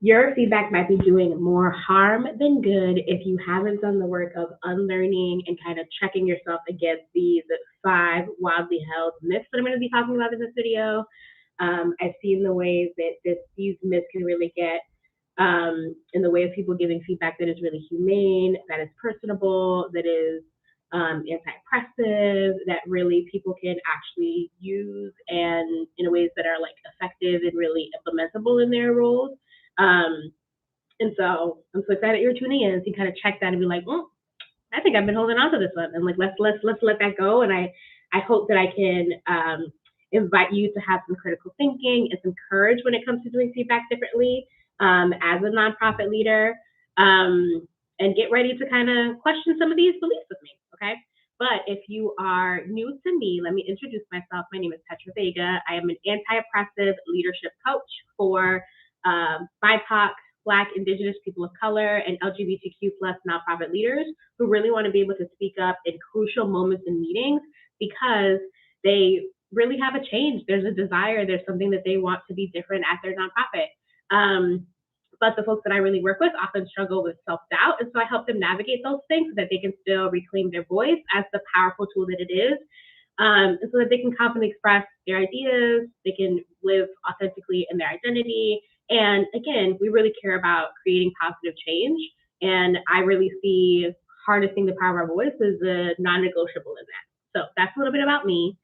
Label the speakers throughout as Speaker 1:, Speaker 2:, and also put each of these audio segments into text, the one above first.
Speaker 1: your feedback might be doing more harm than good if you haven't done the work of unlearning and kind of checking yourself against these 5 wildly held myths that I'm going to be talking about in this video. I've seen the ways that these myths can really get in the way of people giving feedback that is really humane, that is personable, that is anti-oppressive, that really people can actually use and in ways that are like effective and really implementable in their roles. And so I'm so excited you're tuning in, so you kind of check that and be like, well, I think I've been holding on to this one, and like let's let that go. And I hope that I can invite you to have some critical thinking and some courage when it comes to doing feedback differently as a nonprofit leader, and get ready to kind of question some of these beliefs with me, okay? But if you are new to me, let me introduce myself. My name is Petra Vega. I am an anti-oppressive leadership coach for BIPOC, Black, Indigenous, people of color, and LGBTQ plus nonprofit leaders who really want to be able to speak up in crucial moments in meetings because they really have a change. There's a desire, there's something that they want to be different at their nonprofit. But the folks that I really work with often struggle with self-doubt, and so I help them navigate those things so that they can still reclaim their voice as the powerful tool that it is, and so that they can confidently express their ideas, they can live authentically in their identity. And again, we really care about creating positive change, and I really see harnessing the power of our voice as a non-negotiable in that. So that's a little bit about me.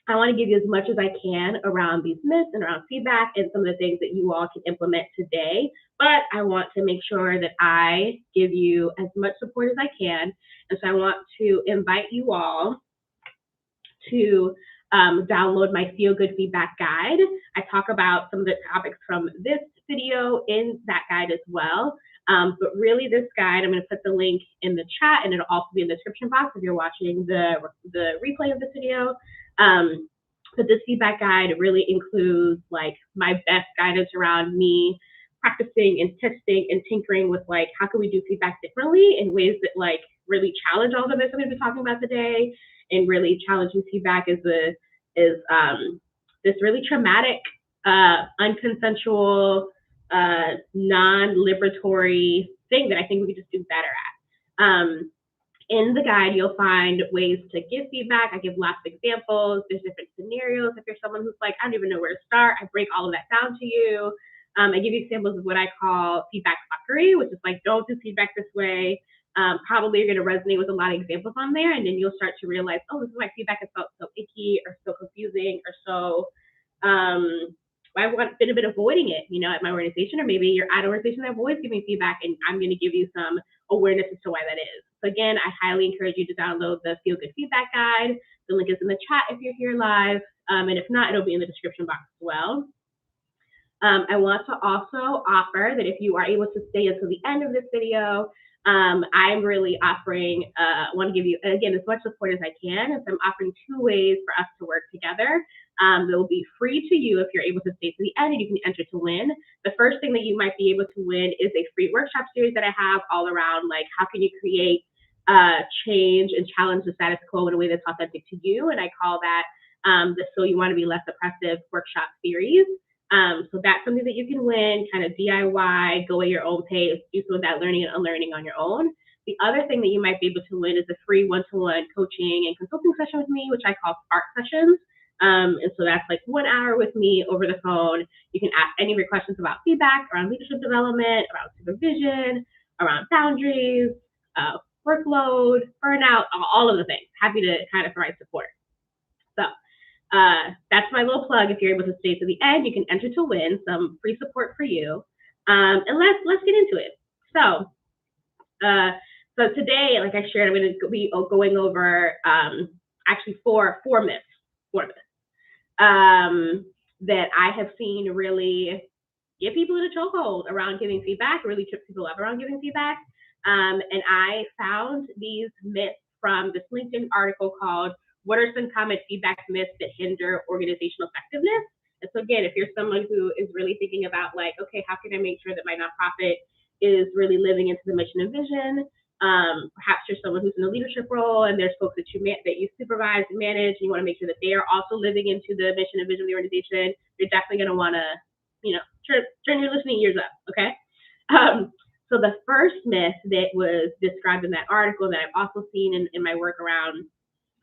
Speaker 1: I want to give you as much as I can around these myths and around feedback and some of the things that you all can implement today. But I want to make sure that I give you as much support as I can. And so I want to invite you all to download my Feel Good Feedback Guide. I talk about some of the topics from this video in that guide as well. But really this guide, I'm going to put the link in the chat, and it'll also be in the description box if you're watching the replay of this video. But this feedback guide really includes like my best guidance around me practicing and testing and tinkering with like how can we do feedback differently in ways that like really challenge all the myths I'm going to be talking about today, and really challenging feedback is this really traumatic, unconsensual, non-liberatory thing that I think we could just do better at. In the guide, you'll find ways to give feedback. I give lots of examples. There's different scenarios. If you're someone who's like, I don't even know where to start, I break all of that down to you. I give you examples of what I call feedback fuckery, which is like, don't do feedback this way. Probably you're going to resonate with a lot of examples on there, and then you'll start to realize, oh, this is why feedback has felt so icky or so confusing or so I've been avoiding it, at my organization, or maybe you're at an organization that avoids giving feedback, and I'm going to give you some awareness as to why that is. So again, I highly encourage you to download the Feel Good Feedback Guide. The link is in the chat if you're here live, and if not, it'll be in the description box as well. I want to also offer that if you are able to stay until the end of this video, I'm really offering, want to give you, again, as much support as I can. And so I'm offering 2 ways for us to work together. That will be free to you if you're able to stay to the end, and you can enter to win. The first thing that you might be able to win is a free workshop series that I have all around, like, how can you create change and challenge the status quo in a way that's authentic to you. And I call that the So You Want to Be Less Oppressive workshop series. So that's something that you can win, kind of DIY, go at your own pace, do some of that learning and unlearning on your own. The other thing that you might be able to win is a free one-to-one coaching and consulting session with me, which I call Spark Sessions. And so that's like 1 hour with me over the phone. You can ask any of your questions about feedback, around leadership development, around supervision, around boundaries, workload, burnout, all of the things. Happy to kind of provide support. So that's my little plug. If you're able to stay to the end, you can enter to win some free support for you. And let's get into it. So today, like I shared, I'm going to be going over actually four myths that I have seen really get people in a chokehold around giving feedback, really trip people up around giving feedback. And I found these myths from this LinkedIn article called "What are some common feedback myths that hinder organizational effectiveness?" And so again, if you're someone who is really thinking about like, okay, how can I make sure that my nonprofit is really living into the mission and vision? Perhaps you're someone who's in a leadership role and there's folks that you supervise and manage, and you want to make sure that they are also living into the mission and vision of the organization. You're definitely going to want to turn your listening ears up, okay? Um, so the first myth that was described in that article that I've also seen in my work around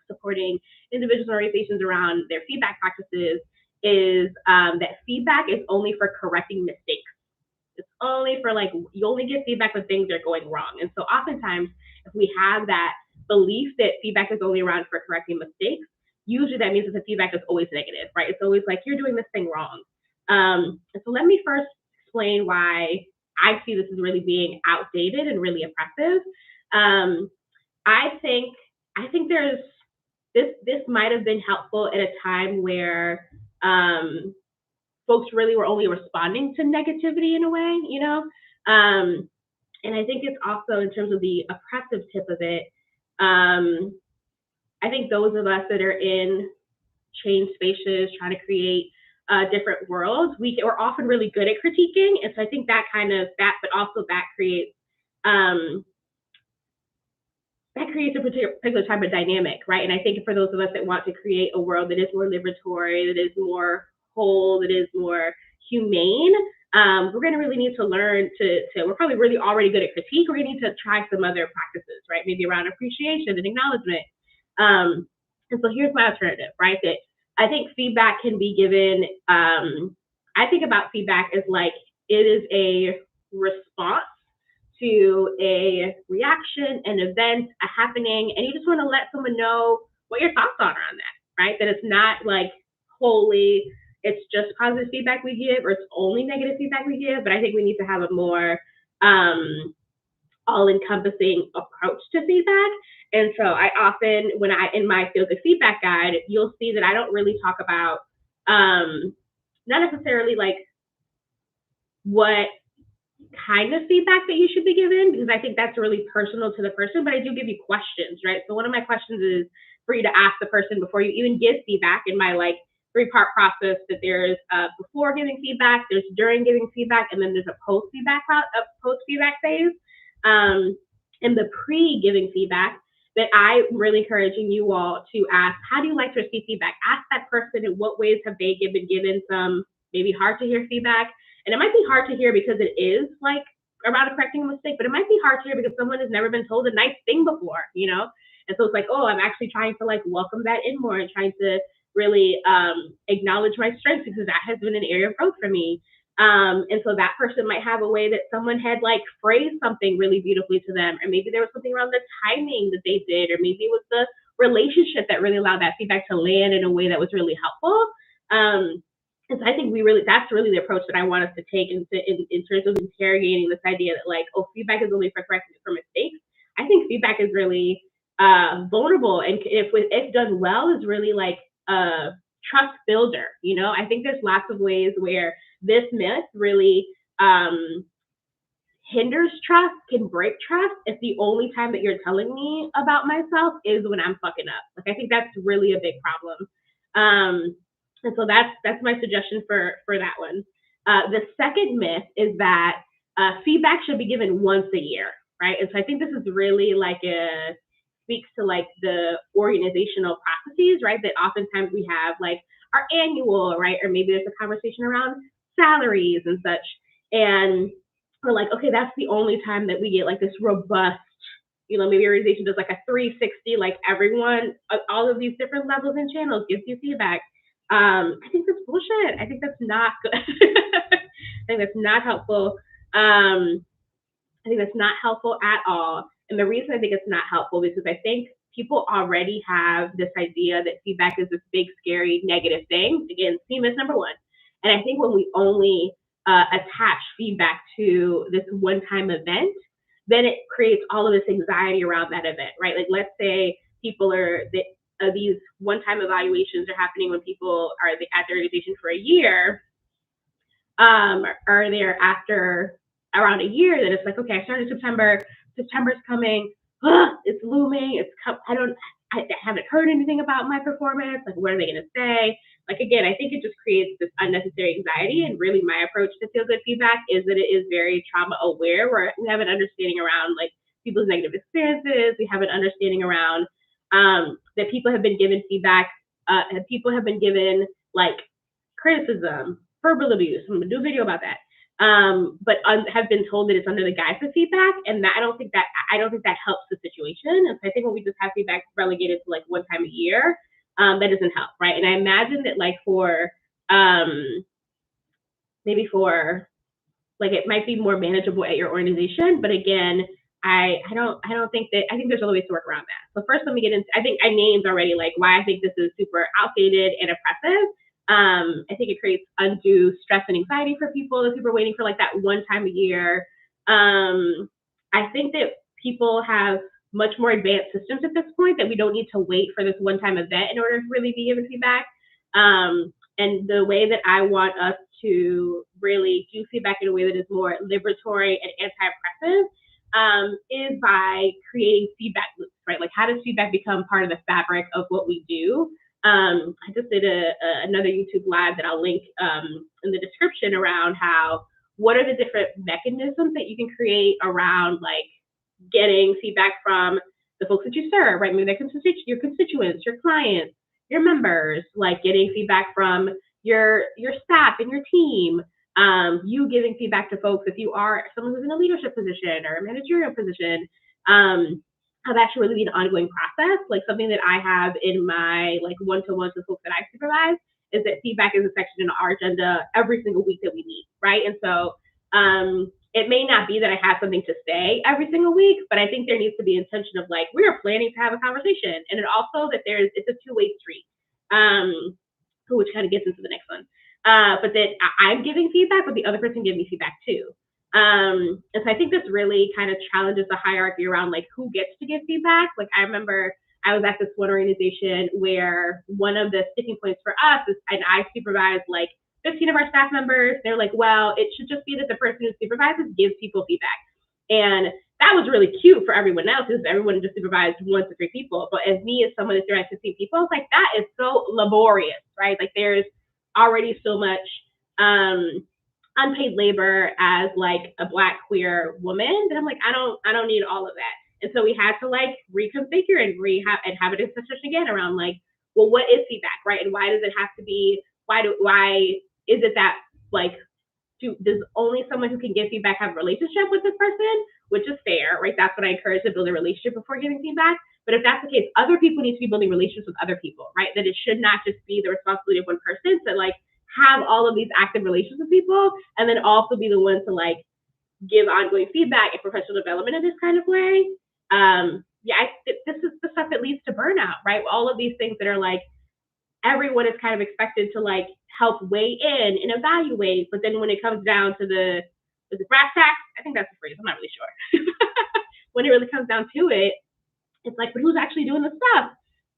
Speaker 1: supporting individuals and organizations around their feedback practices is that feedback is only for correcting mistakes. It's only for like, you only get feedback when things are going wrong. And so oftentimes, if we have that belief that feedback is only around for correcting mistakes, usually that means that the feedback is always negative, right? It's always like, you're doing this thing wrong. And so let me first explain why I see this as really being outdated and really oppressive. Um, I think there's this might have been helpful at a time where folks really were only responding to negativity in a way, and I think it's also in terms of the oppressive tip of it. I think those of us that are in change spaces, trying to create different worlds, we're often really good at critiquing, and so I think but also um, that creates a particular type of dynamic, right? And I think for those of us that want to create a world that is more liberatory, that is more whole, that is more humane, we're going to really need to learn we're probably really already good at critique. We're going to need to try some other practices, right? Maybe around appreciation and acknowledgement. And so here's my alternative, right? That I think feedback can be given. I think about feedback as like it is a response to a reaction, an event, a happening, and you just want to let someone know what your thoughts are on that, right? That it's not like wholly, it's just positive feedback we give, or it's only negative feedback we give, but I think we need to have a more all-encompassing approach to feedback. And so I often, in my Feel Good Feedback Guide, you'll see that I don't really talk about, not necessarily like what kind of feedback that you should be given, because I think that's really personal to the person, but I do give you questions, right? So one of my questions is for you to ask the person before you even give feedback. In my like 3-part process, that there's before giving feedback, there's during giving feedback, and then there's a post feedback phase. In the pre-giving feedback, that I'm really encouraging you all to ask, how do you like to receive feedback? Ask that person in what ways have they been given some maybe hard to hear feedback. And it might be hard to hear because it is like around correcting a mistake, but it might be hard to hear because someone has never been told a nice thing before, And so it's like, oh, I'm actually trying to like welcome that in more and trying to really acknowledge my strengths, because that has been an area of growth for me. And so that person might have a way that someone had like phrased something really beautifully to them, or maybe there was something around the timing that they did, or maybe it was the relationship that really allowed that feedback to land in a way that was really helpful. And so I think that's really the approach that I want us to take in terms of interrogating this idea that like, oh, feedback is only for correcting for mistakes. I think feedback is really vulnerable, and if done well, is really like a trust builder. I think there's lots of ways where this myth really hinders trust, can break trust, if the only time that you're telling me about myself is when I'm fucking up. Like, I think that's really a big problem. And so that's my suggestion for that one. The second myth is that feedback should be given once a year, right? And so I think this is really like speaks to like the organizational processes, right? That oftentimes we have like our annual, right? Or maybe there's a conversation around salaries and such. And we're like, okay, that's the only time that we get like this robust, maybe your organization does like a 360, like everyone, all of these different levels and channels gives you feedback. I think that's bullshit. I think that's not good. I think that's not helpful. I think that's not helpful at all. And the reason I think it's not helpful is because I think people already have this idea that feedback is this big, scary, negative thing. Again, myth number one. And I think when we only attach feedback to this one-time event, then it creates all of this anxiety around that event, right? Like, let's say people these one-time evaluations are happening when people are at their organization for a year, or they're after around a year, then it's like, okay, I started September's coming, it's looming, I haven't heard anything about my performance, like what are they going to say? Like, again, I think it just creates this unnecessary anxiety, and really my approach to Feel Good Feedback is that it is very trauma aware, where we have an understanding around like people's negative experiences, we have an understanding around that people have been given feedback, and people have been given like criticism, verbal abuse. I'm gonna do a video about that. But have been told that it's under the guise of feedback, and that I don't think that helps the situation. And so I think when we just have feedback relegated to like one time a year, that doesn't help, right? And I imagine that like for maybe for like it might be more manageable at your organization, but again, I don't think that, I think there's other ways to work around that. So first, let me get into, I think I named already like why I think this is super outdated and oppressive. I think it creates undue stress and anxiety for people if people are waiting for like that one time a year. I think that people have much more advanced systems at this point that we don't need to wait for this one time event in order to really be given feedback. And the way that I want us to really do feedback in a way that is more liberatory and anti-oppressive is by creating feedback loops, right? Like, how does feedback become part of the fabric of what we do? I just did another YouTube live that I'll link in the description around what are the different mechanisms that you can create around like getting feedback from the folks that you serve, right? Maybe your constituents, your clients, your members, like getting feedback from your staff and your team, you giving feedback to folks if you are someone who's in a leadership position or a managerial position. How that should really be an ongoing process. Like something that I have in my like one-to-ones with folks that I supervise is that feedback is a section in our agenda every single week that we meet, right? And so it may not be that I have something to say every single week, but I think there needs to be intention of like, we are planning to have a conversation. And it also that it's a two-way street, which kind of gets into the next one. But that I'm giving feedback, but the other person giving me feedback too. And so I think this really kind of challenges the hierarchy around like who gets to give feedback. Like I remember I was at this one organization where one of the sticking points for us is, and I supervised like 15 of our staff members. They're like, well, it should just be that the person who supervises gives people feedback. And that was really cute for everyone else because everyone just supervised 1 to 3 people. But as me, as someone that's around 15 people, it's like, that is so laborious, right? Like there's already so much unpaid labor as like a Black queer woman that I'm like, I don't need all of that. And so we had to like reconfigure and have a discussion again around like, well, what is feedback, right? And why does it have to be, why is it that like, does only someone who can give feedback have a relationship with this person, which is fair, right? That's what I encourage, to build a relationship before giving feedback. But if that's the case, other people need to be building relationships with other people, right? That it should not just be the responsibility of one person to like have all of these active relations with people and then also be the one to like give ongoing feedback and professional development in this kind of way. This is the stuff that leads to burnout, right? All of these things that are like, everyone is kind of expected to like help weigh in and evaluate, but then when it comes down to the brass tacks, I think that's the phrase, I'm not really sure. When it really comes down to it, it's like, but who's actually doing the stuff?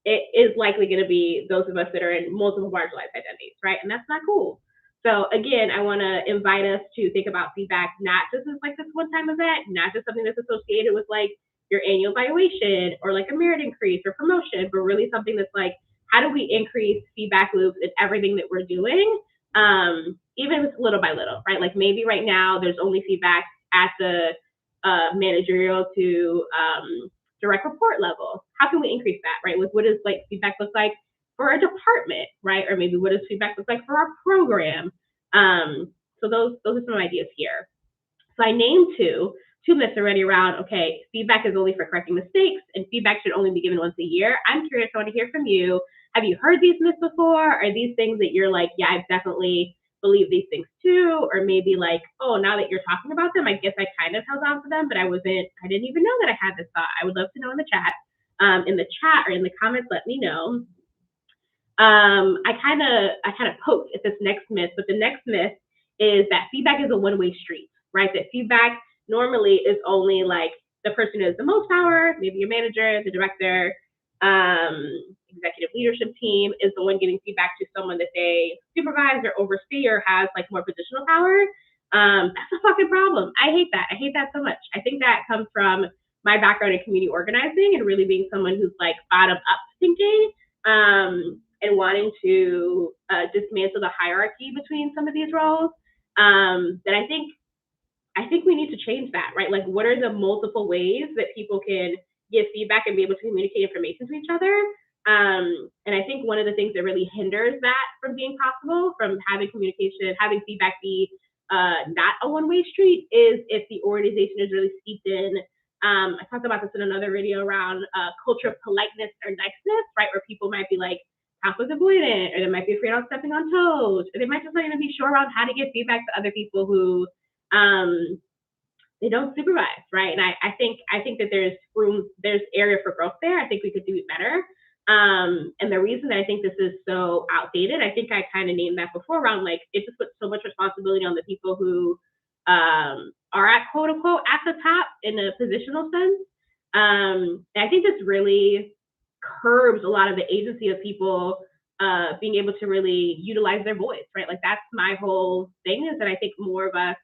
Speaker 1: It is likely going to be those of us that are in multiple marginalized identities, right? And that's not cool. So again, I want to invite us to think about feedback not just as like this one-time event, not just something that's associated with like your annual evaluation or like a merit increase or promotion, but really something that's like, how do we increase feedback loops in everything that we're doing, even if it's little by little, right? Like maybe right now there's only feedback at the managerial to direct report level. How can we increase that, right? What does like feedback look like for a department, right? Or maybe what does feedback look like for our program? So those are some ideas here. So I named two myths already around, okay, feedback is only for correcting mistakes and feedback should only be given once a year. I'm curious, I want to hear from you. Have you heard these myths before? Are these things that you're like, yeah, I definitely believe these things too? Or maybe like, oh, now that you're talking about them, I guess I kind of held on to them, but I didn't even know that I had this thought. I would love to know in the chat. In the chat or in the comments, let me know. I kind of poked at this next myth, but the next myth is that feedback is a one-way street, right? That feedback normally is only like the person who has the most power, maybe your manager, the director, executive leadership team is the one giving feedback to someone that they supervise or oversee or has like more positional power. That's a fucking problem. I hate that. I hate that so much. I think that comes from my background in community organizing and really being someone who's like bottom up thinking, and wanting to dismantle the hierarchy between some of these roles. That I think we need to change that, right? Like, what are the multiple ways that people can give feedback and be able to communicate information to each other? And I think one of the things that really hinders that from being possible, from having communication, having feedback be not a one-way street, is if the organization is really steeped in, I talked about this in another video around culture of politeness or niceness, right? Where people might be like conflict avoidant, or they might be afraid of stepping on toes, or they might just not even be sure around how to give feedback to other people who they don't supervise, right? And I think that there's area for growth there. I think we could do it better. And the reason that I think this is so outdated, I think I kind of named that before, around like it just puts so much responsibility on the people who are at quote unquote at the top in a positional sense. And I think this really curbs a lot of the agency of people being able to really utilize their voice, right? Like that's my whole thing, is that I think more of us,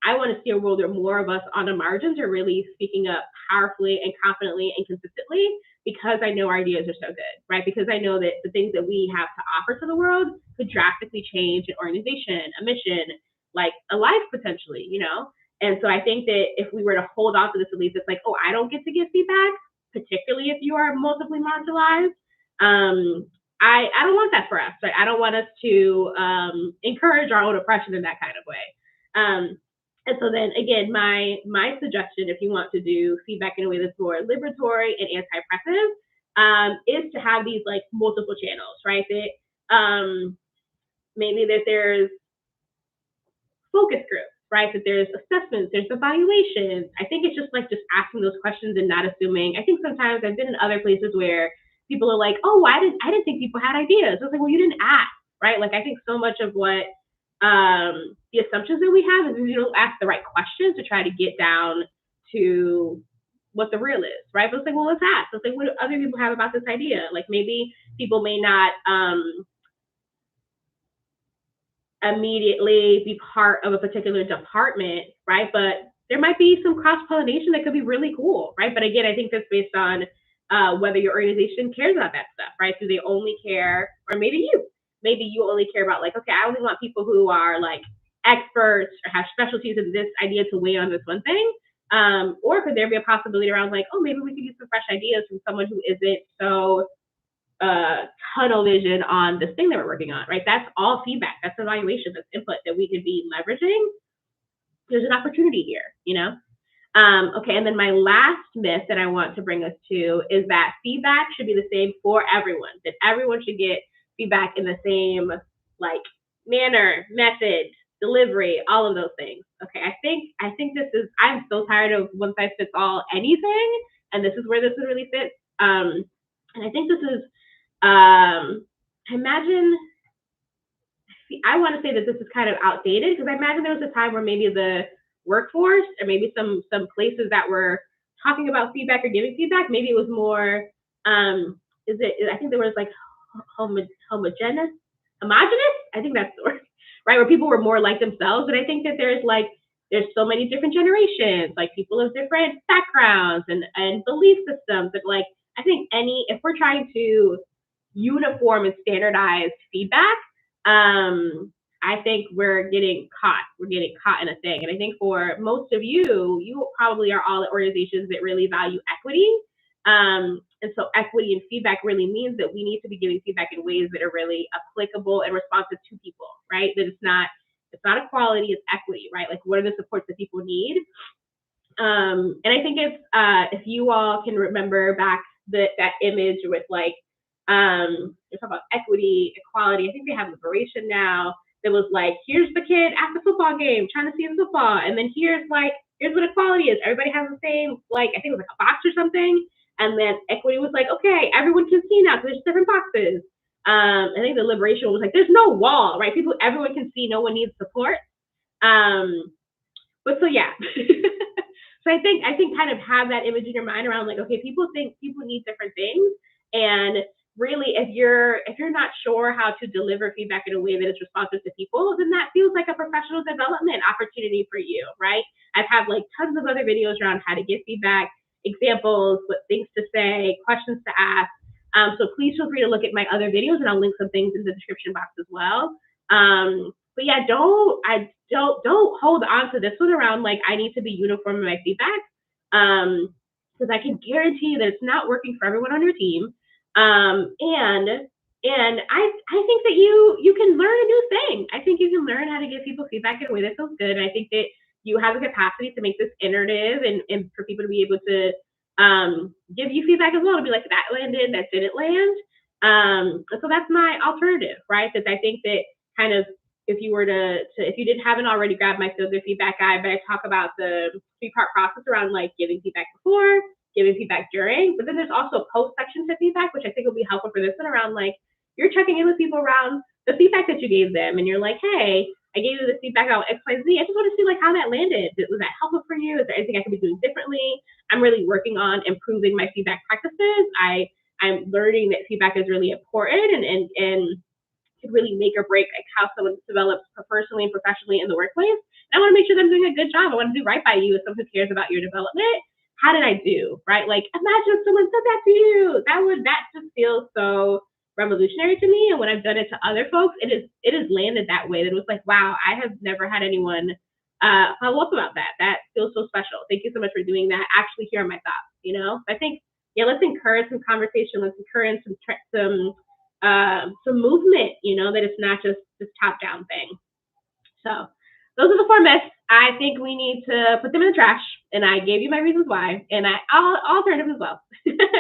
Speaker 1: I want to see a world where more of us on the margins are really speaking up powerfully and confidently and consistently, because I know our ideas are so good, right? Because I know that the things that we have to offer to the world could drastically change an organization, a mission, like a life potentially, you know? And so I think that if we were to hold on to this belief, it's like, oh, I don't get to give feedback, particularly if you are multiply marginalized. I don't want that for us, right? I don't want us to encourage our own oppression in that kind of way. And so then again, my suggestion, if you want to do feedback in a way that's more liberatory and anti-oppressive, is to have these like multiple channels, right? That maybe that there's focus groups, right? That there's assessments, there's evaluations. I think it's just asking those questions and not assuming. I think sometimes I've been in other places where people are like, oh, I didn't think people had ideas. I was like, well, you didn't ask, right? Like I think so much of what the assumptions that we have is we don't ask the right questions to try to get down to what the real is, right? But it's like, well, let's ask. It's like, what do other people have about this idea? Like maybe people may not immediately be part of a particular department, right? But there might be some cross-pollination that could be really cool, right? But again, I think that's based on whether your organization cares about that stuff, right? Do they only care, or maybe you only care about like, okay, I only want people who are like experts or have specialties in this idea to weigh on this one thing. Or could there be a possibility around like, oh, maybe we could use some fresh ideas from someone who isn't so tunnel vision on this thing that we're working on, right? That's all feedback. That's evaluation. That's input that we could be leveraging. There's an opportunity here, you know? Okay, and then my last myth that I want to bring us to is that feedback should be the same for everyone, that everyone should get feedback in the same like manner, method, delivery, all of those things. Okay, I think this is, I'm so tired of one size fits all anything, and this is where this really fits. And I think this is, I want to say that this is kind of outdated, because I imagine there was a time where maybe the workforce, or maybe some places that were talking about feedback or giving feedback, maybe it was more, I think there was like homogeneous, I think that's the word, right? Where people were more like themselves. But I think that there's so many different generations, like people of different backgrounds and belief systems, that like, I think if we're trying to uniform and standardize feedback, I think we're getting caught in a thing. And I think for most of you probably are all at organizations that really value equity. And so equity and feedback really means that we need to be giving feedback in ways that are really applicable and responsive to people, right? That it's not equality, it's equity, right? Like, what are the supports that people need? And I think it's, if you all can remember back that image with like, they talk about equity, equality. I think they have liberation now. It was like, here's the kid at the football game trying to see the football, and then here's what equality is. Everybody has the same, like, I think it was like a box or something. And then equity was like, okay, everyone can see now because there's different boxes. I think the liberation was like, there's no wall, right? Everyone can see, no one needs support. But so yeah. So I think kind of have that image in your mind around like, okay, people think people need different things, and really, if you're not sure how to deliver feedback in a way that is responsive to people, then that feels like a professional development opportunity for you, right? I've had like tons of other videos around how to give feedback, examples, what things to say, questions to ask. So please feel free to look at my other videos, and I'll link some things in the description box as well. But yeah, don't hold on to this one around like, I need to be uniform in my feedback, because I can guarantee you that it's not working for everyone on your team. And think that you can learn a new thing. I think you can learn how to give people feedback in a way that feels good. And I think that you have the capacity to make this iterative and for people to be able to give you feedback as well, to be like, that landed, that didn't land. So that's my alternative, right? That I think that kind of, if you were if you didn't haven't already grabbed my Feel Good Feedback Guide, but I talk about the 3-part process around like giving feedback before, giving feedback during, but then there's also post section to feedback, which I think will be helpful for this one, around like, you're checking in with people around the feedback that you gave them, and you're like, hey, I gave you the feedback on XYZ. I just want to see like how that landed. Was that helpful for you? Is there anything I could be doing differently? I'm really working on improving my feedback practices. I'm learning that feedback is really important and could really make or break like how someone develops personally and professionally in the workplace. And I want to make sure that I'm doing a good job. I want to do right by you as someone who cares about your development. How did I do? Right? Like, imagine if someone said that to you. That just feels so revolutionary to me. And when I've done it to other folks, it has landed that way. That it was like, wow, I have never had anyone follow up about that. That feels so special. Thank you so much for doing that. Actually, here are my thoughts. I think, yeah, let's encourage some conversation. Let's encourage some movement. That it's not just this top down thing. So those are the 4 myths. I think we need to put them in the trash, and I gave you my reasons why, and alternatives as well.